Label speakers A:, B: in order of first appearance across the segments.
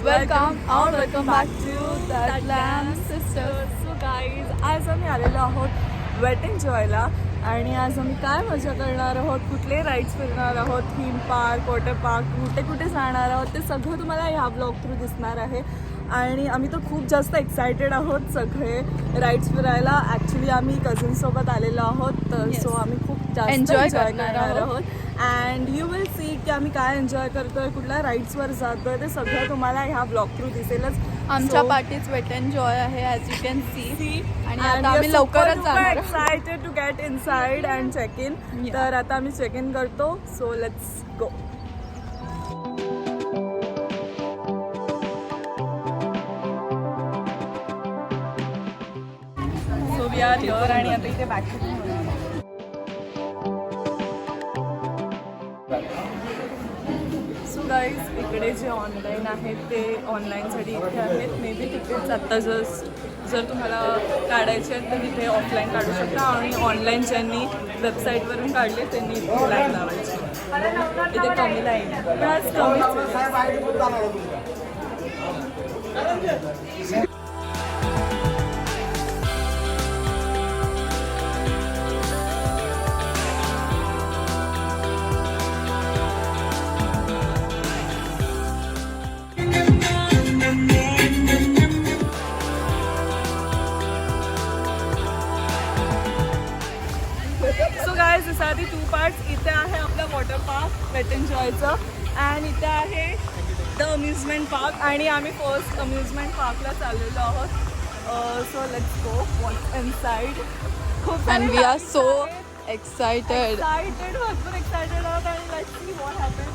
A: welcome back to The Glam Sisters. So guys, आज आम्ही आलेलो आहोत वेट एन्जॉयला आणि आज आम्ही काय मजा करणार आहोत, कुठले राईड्स फिरणार आहोत, थीम पार्क, वॉटर पार्क, कुठे कुठे जाणार आहोत ते सगळं तुम्हाला ह्या ब्लॉग थ्रू दिसणार आहे. आणि आम्ही तर खूप जास्त एक्सायटेड आहोत सगळे राईड्स फिरायला. ॲक्च्युली आम्ही कझिन्ससोबत आलेलो आहोत, तर सो आम्ही खूप जास्त एन्जॉय करणार आहोत. अँड यू विल सी की आम्ही काय एन्जॉय करतोय, कुठल्या राईड्सवर जातोय, ते सगळं तुम्हाला ह्या ब्लॉग थ्रू दिसेलच.
B: आमच्या पार्टीज वेट एन्जॉय आहे ॲज यू कॅन सी. आणि आता आम्ही लवकरच जाणार.
A: Excited to get inside and check in. तर आता आम्ही चेक इन करतो. So let's go. So we are here आणि आता इथे बॅक. सो गाईज, इकडे जे ऑनलाईन आहेत ते ऑनलाईनसाठी इथे आहेत. मे बी तिकीट्स आत्ता जर तुम्हाला काढायचे आहेत तर तिथे ऑफलाईन काढू शकता आणि ऑनलाईन ज्यांनी वेबसाईटवरून काढले त्यांनी इथे लाईन लावायची. इथे कमी लाईन आहे पण आज कमीच. So guys, this are the 2 parts. इथे आहे आपलं वॉटर पार्क वेट एन्जॉयचं अँड इथे आहे द अम्युजमेंट पार्क आणि आम्ही फर्स्ट अम्युजमेंट पार्कला चाललेलो आहोत. So let's go watch inside. खूप
B: and we are so excited.
A: भरपूर एक्सायटेड आहोत आणि लेट्स सी व्हॉट हॅपन.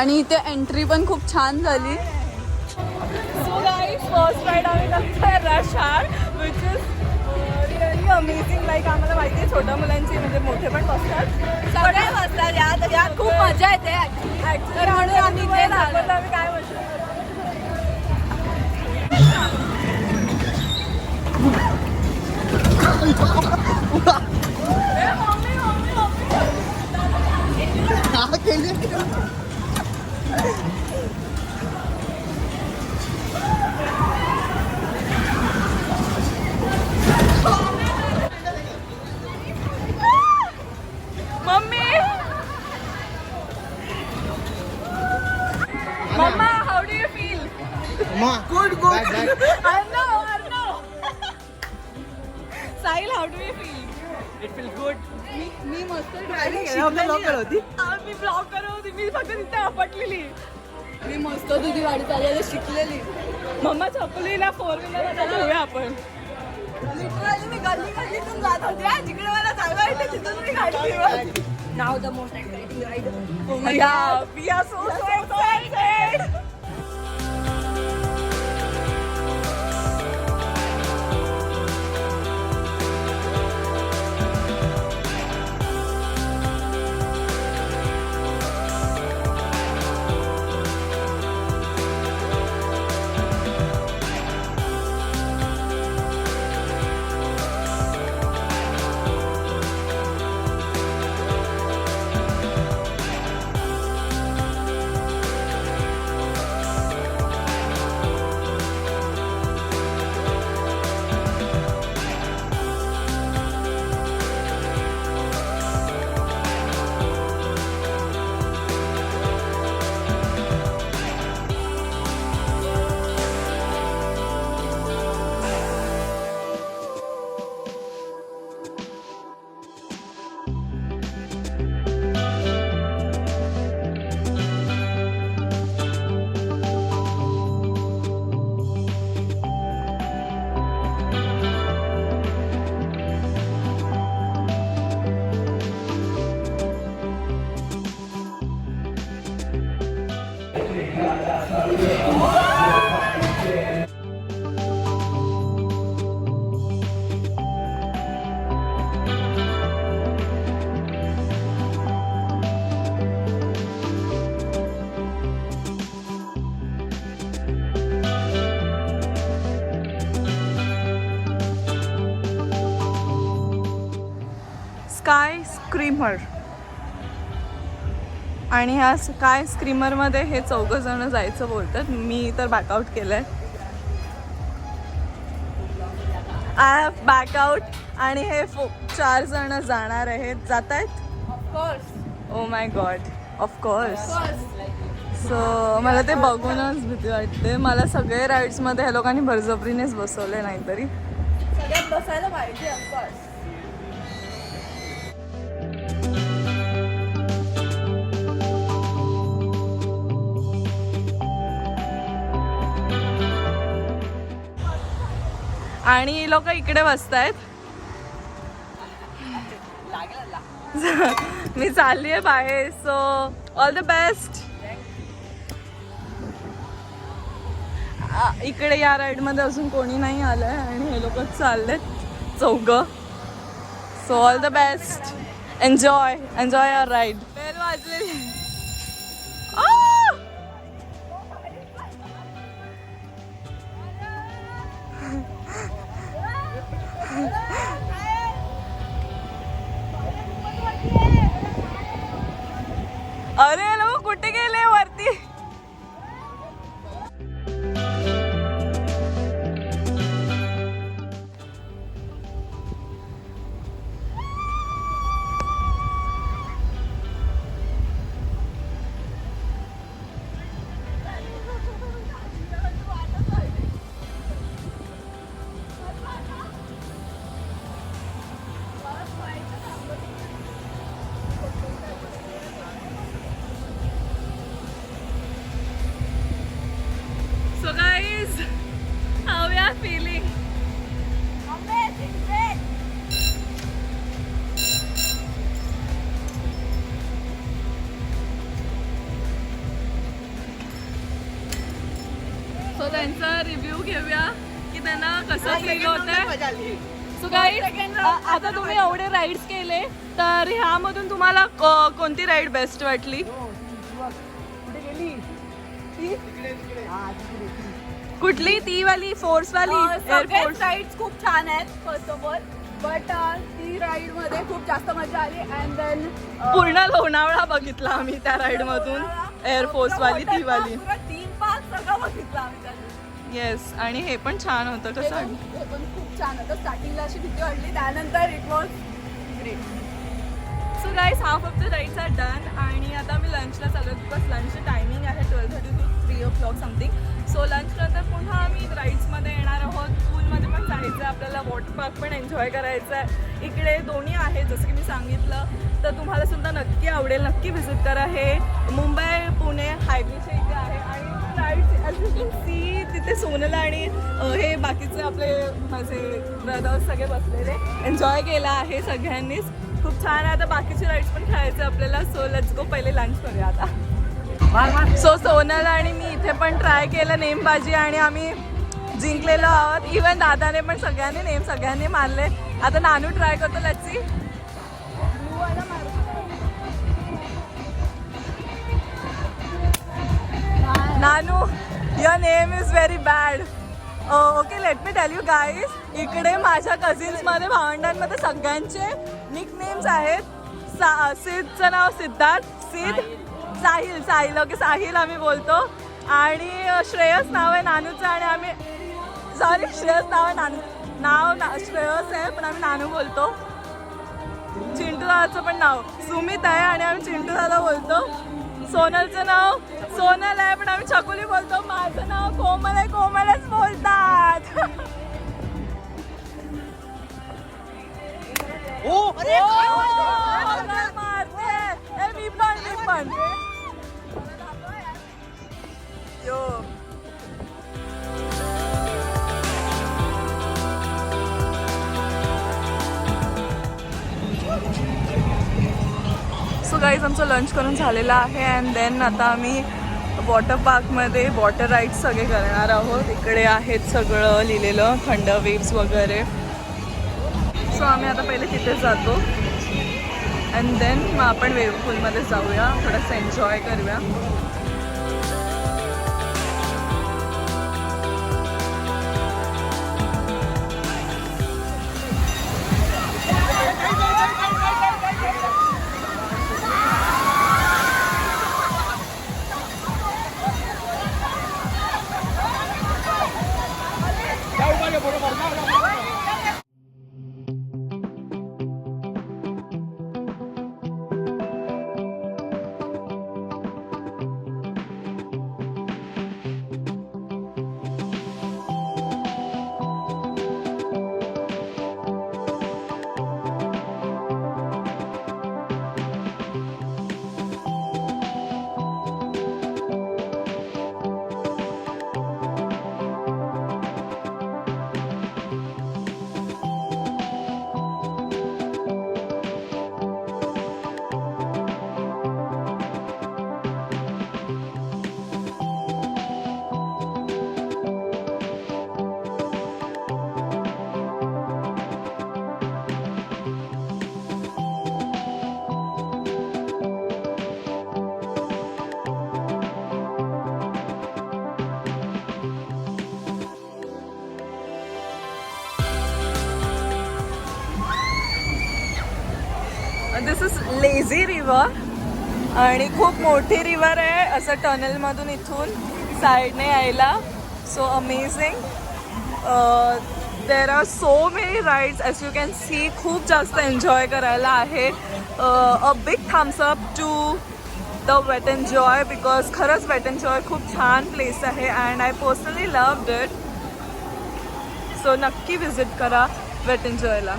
B: आणि इथे एंट्री पण खूप छान झाली.
A: सो गाईज, फर्स्ट राईड आम्ही करतोय rush R, which is really amazing. Like आम्हाला माहिती आहे छोट्या मुलांची म्हणजे मोठे पण बसतात, सगळे बसतात. यात खूप मजा येते ॲक्च्युली. म्हणून आम्ही ते दाखवतो आम्ही काय म्हणतो. Mama, how do you feel?
C: Good.
A: Arnav. Sahil, how do you feel?
C: It feels good.
B: मी मस्त
A: मी ब्लॉग करत होती, मी फक्त तिथे आपटलेली.
B: मी मस्त तुझी गाडी चालवायला शिकलेली.
A: मम्मा छपलीला 4 व्हीलर जाऊया आपण. लिटरली मी गल्लीतून जात होते, जिकडे मला चालवायचं तिथून मी गाडी. Now the most exciting ride. Oh my God, we are so excited. Sky screamer. आणि ह्या काय स्क्रीमरमध्ये हे 4 जण जायचं बोलतात. मी तर बॅकआउट केलंय. I have back out. आणि हे 4 जण जाणार आहेत. जात आहेत. Oh my God, of course. So मला ते बघूनच भीती वाटते. मला सगळे राईड्समध्ये ह्या लोकांनी बळजबरीनेच बसवले, नाहीतरी
B: सगळ्यात बसायला पाहिजे ऑफकोर्स.
A: आणि लोक इकडे बसतायत. मी चालली आहे बाहेर. So all the best. इकडे या राईडमध्ये अजून कोणी नाही आलंय आणि हे लोक चाललेत 4. So all the best. Enjoy your ride. Bell वाजलेली. अरे लोक कुठे गेले वरती. So guys, how we are feeling?
B: Amazing, great.
A: So त्यांचा रिव्ह्यू घेऊया की त्यांना कसं फील होतंय. सो गाईज, आता तुम्ही एवढे राईड्स केले तर ह्यामधून तुम्हाला कोणती राईड बेस्ट वाटली? कुठली? ती वाली फोर्स वाली एअरफोर्स?
B: राईड्स खूप छान आहेत फर्स्ट ऑफ ऑल. बट ती राईड मध्ये खूप जास्त मजा आली. अँड देन
A: पूर्ण लोणावळा बघितला आम्ही त्या राईड मधून. एअरफोर्स वाली, ती वाली.
B: थीम पार्क सगळं बघितलं आम्ही त्यात.
A: येस. आणि हे पण छान होतं. कसं?
B: हे पण खूप छान होतं. स्टार्टिंगला अशी भीती वाटली, त्यानंतर it was great.
A: So guys, half of the rides are done आणि आता मी लंचला चालू. बिकॉज लंचची टायमिंग आहे 12:30 to 3 o'clock समथिंग. सो लंचनंतर पुन्हा आम्ही राईड्समध्ये येणार आहोत. पूलमध्ये पण जायचं आहे आपल्याला. वॉटर पार्क पण एन्जॉय करायचं आहे. इकडे दोन्ही आहे जसं की मी सांगितलं. तर तुम्हाला सुद्धा नक्की आवडेल. नक्की व्हिजिट करा. हे मुंबई पुणे हायवेच्या इथे आहे. आणि rides as you can C तिथे सोनल आणि हे बाकीचे आपले माझे ब्रदर्स सगळे बसलेले. एन्जॉय केला आहे सगळ्यांनीच. खूप छान आहे. आता बाकीचे राईड्स पण खेळायचे आपल्याला. सो लेट्स गो. पहिले लंच करूया आता. सो सोनल आणि मी इथे पण ट्राय केलं नेमबाजी आणि आम्ही जिंकलेलो आहोत. इवन दादाने पण सगळ्यांनी मारले. आता नानू ट्राय करतो. Let's see. Nanu, your name is very bad. Okay, late me tell you guys. इकडे माझ्या कझिन्समध्ये, भावंडांमध्ये सगळ्यांचे निक नेम्स आहेत. सिद्धचं नाव सिद्धार्थ, सिद्ध, साहिल. ओके, साहिल आम्ही बोलतो. आणि श्रेयस नाव आहे नानूचं. आणि आम्ही श्रेयस नाव आहे नाव श्रेयस आहे पण आम्ही नानू बोलतो. चिंटू दादाचं पण नाव सुमित आहे आणि आम्ही चिंटू दादा बोलतो. सोनलचं नाव सोनल आहे पण आम्ही छकुली बोलतो. माझं नाव कोमल आहे, कोमलच बोलतात. मारते. मी पण यो. सो गाईज, आमचं लंच करून झालेलं आहे. अँड देन आता आम्ही वॉटर पार्कमध्ये वॉटर राईड्स सगळे करणार आहोत. इकडे आहेत सगळं लिहिलेलं, थंड वेव्स वगैरे. सो आम्ही आता पहिले तिथे जातो अँड देन मग आपण वेव्ह पूलमध्ये जाऊया, थोडंसं एन्जॉय करूया. दिस इज लेझी रिव्हर आणि खूप मोठी रिव्हर आहे असं टनेलमधून इथून साईडने यायला. So amazing. There are so many rides as you can see. खूप जास्त एन्जॉय करायला आहे. A big thumbs up to the Wet and Joy because खरंच वेट एंड जॉय खूप छान प्लेस आहे and I personally loved it. So नक्की visit करा वेट एंड जॉयला.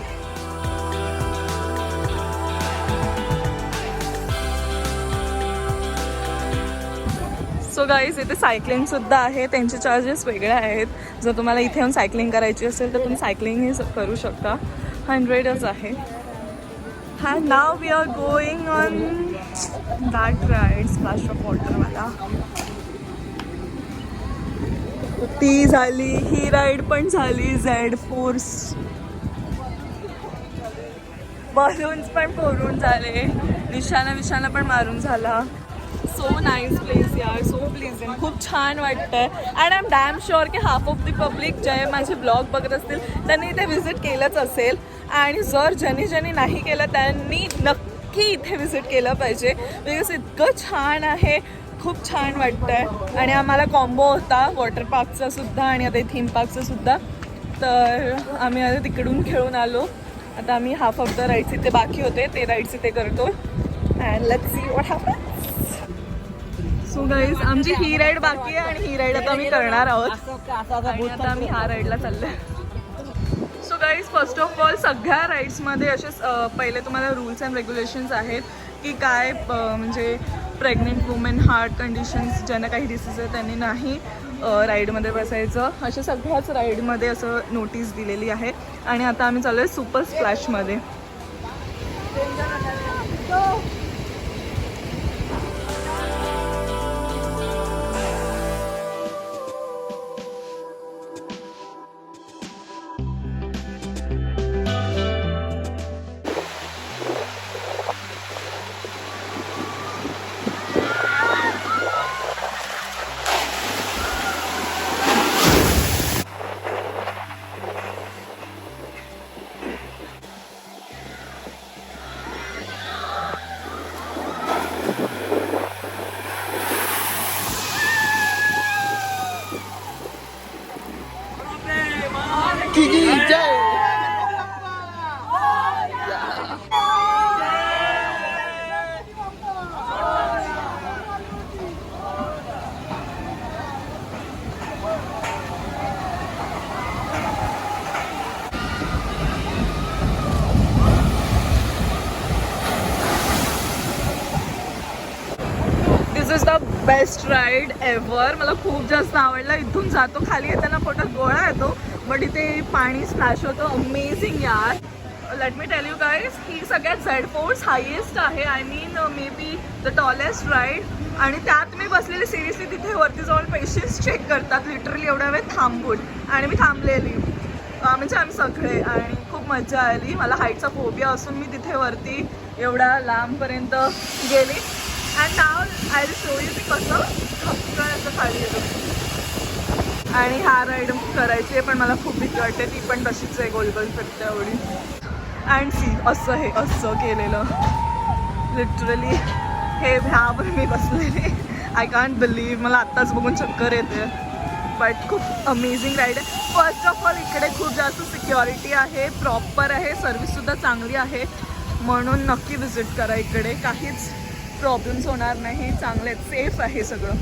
A: सो गाईज इथे सायकलिंगसुद्धा आहे. त्यांचे चार्जेस वेगळे आहेत. जर तुम्हाला इथे येऊन सायकलिंग करायची असेल तर तुम्ही सायकलिंगही करू शकता. 100च आहे. And now we are going on that ride, Splash of Water वाला. ती झाली, ही राईड पण झाली. झेड फोर्स बलून्स पण फोडून झाले. निशाणा पण मारून झाला. सो नाईस प्लेस यार. So pleasant. खूप छान वाटतंय. And I am damn sure की हाफ ऑफ द पब्लिक जे माझे ब्लॉग बघत असतील त्यांनी इथे व्हिजिट केलंच असेल. आणि जर ज्यांनी नाही केलं त्यांनी नक्की इथे व्हिजिट केलं पाहिजे बिकॉज इतकं छान आहे. खूप छान वाटतंय. आणि आम्हाला कॉम्बो होता वॉटर पार्कचा सुद्धा आणि आता थीम पार्कचा सुद्धा. तर आम्ही आता तिकडून खेळून आलो. आता आम्ही हाफ ऑफ द राईड्स इथे बाकी होते ते राईड्स इथे करतो. And let's see what happens. So guys आमची ही राईड बाकी आहे आणि ही राईड आता आम्ही करणार आहोत. आणि आता आम्ही ह्या राईडला चाललो आहे. So guys first of all सगळ्या राईड्समध्ये असेच पहिले तुम्हाला रूल्स अँड रेग्युलेशन्स आहेत की काय म्हणजे प्रेग्नेंट वुमेन, हार्ट कंडिशन्स, ज्यांना काही डिसीज आहे त्यांनी नाही राईडमध्ये बसायचं. अशा सगळ्याच राईडमध्ये असं नोटीस दिलेली आहे. आणि आता आम्ही चाललो आहे सुपर स्प्लॅशमध्ये. This is the best ride ever. मला खूप जास्त आवडला. इथून जातो खाली येताना पोटात गोळा येतो बट इथे पाणी स्प्लॅश होतं. अमेझिंग यार. Let me tell you guys ही सगळ्यात झेड फोर्स हायेस्ट आहे. I mean maybe the tallest ride. आणि त्यात मी बसलेली सिरियसली तिथे वरती जाऊन पेशंट्स चेक करतात लिटरली एवढ्या वेळ थांबून. आणि मी थांबलेली म्हणजे आम्ही सगळे आणि खूप मजा आली. मला हाईटचा फोबिया असून मी तिथे वरती एवढ्या लांबपर्यंत गेली. And now I show you की कसं धक्कन असं खाली येतं. आणि हा राईड करायची आहे पण मला खूप भीती वाटते. ती पण तशीच आहे गोल गोल फिरते एवढी. अँड सी असं हे असं केलेलं लिटरली. हे ह्यावर मी बसलेले. I can't believe. मला आत्ताच बघून चक्कर येते. बट खूप अमेझिंग राईड आहे. फर्स्ट ऑफ ऑल इकडे खूप जास्त सिक्युरिटी आहे. प्रॉपर आहे. सर्विससुद्धा चांगली आहे. म्हणून नक्की विजिट करा इकडे. काहीच प्रॉब्लेम्स होणार नाही. चांगले सेफ आहे सगळं.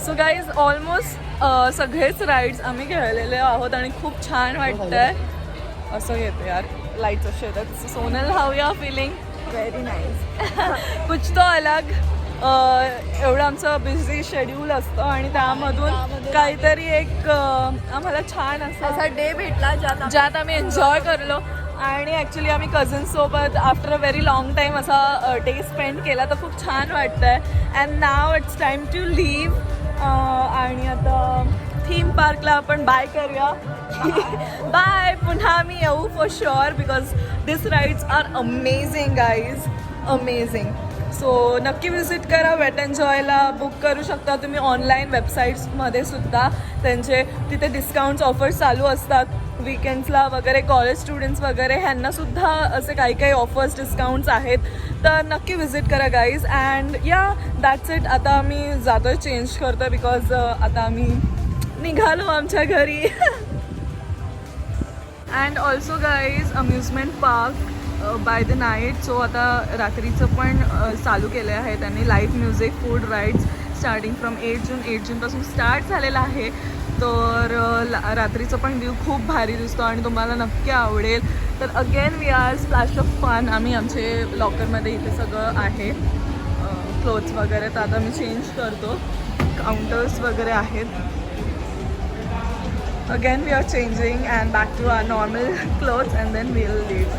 A: सो गाईज ऑलमोस्ट सगळेच राईड्स आम्ही खेळलेले आहोत आणि खूप छान वाटतंय. असं येतं यार लाईट्स असे येतात. Sonal how you are feeling?
B: Very nice.
A: कुछ तो अलग. एवढं आमचं बिझी शेड्यूल असतं आणि त्यामधून काहीतरी एक आम्हाला छान
B: असा डे भेटला
A: ज्यात आम्ही एन्जॉय करलो. आणि ॲक्च्युली आम्ही कझन्ससोबत after a very long time असा डे स्पेंड केला तर खूप छान वाटतं आहे. And now it's time to leave. आणि आता थीम पार्कला आपण बाय करूया. बाय. पुन्हा मी येऊ for sure because this rides are amazing guys, amazing. So नक्की विजिट करा. वेट अँड जॉयला बुक करू शकता तुम्ही ऑनलाईन वेबसाईट्समध्ये सुद्धा. त्यांचे तिथे डिस्काउंट्स ऑफर्स चालू असतात वीकेंड्सला वगैरे. कॉलेज स्टुडंट्स वगैरे ह्यांनासुद्धा असे काही काही ऑफर्स डिस्काउंट्स आहेत. तर नक्की विजिट करा गाईज. अँड या दॅट्स इट. आता आम्ही जातो आहे, चेंज करतो आहे बिकॉज आता आम्ही निघालो आमच्या घरी. And also guys amusement park by the night. So आता रात्रीचं पण चालू केलं आहे त्यांनी. Live music, food rides starting from 8 जून. 8 जूनपासून स्टार्ट झालेला आहे. तर रात्रीचं पण व्ह्यू खूप भारी दिसतो आणि तुम्हाला नक्की आवडेल. तर again we are splash of fun. आम्ही आमचे लॉकरमध्ये इथे सगळं आहे क्लोथ्स वगैरे. तर आता मी चेंज करतो. काउंटर्स वगैरे आहेत. Again we are changing and back to our normal clothes and then we'll leave.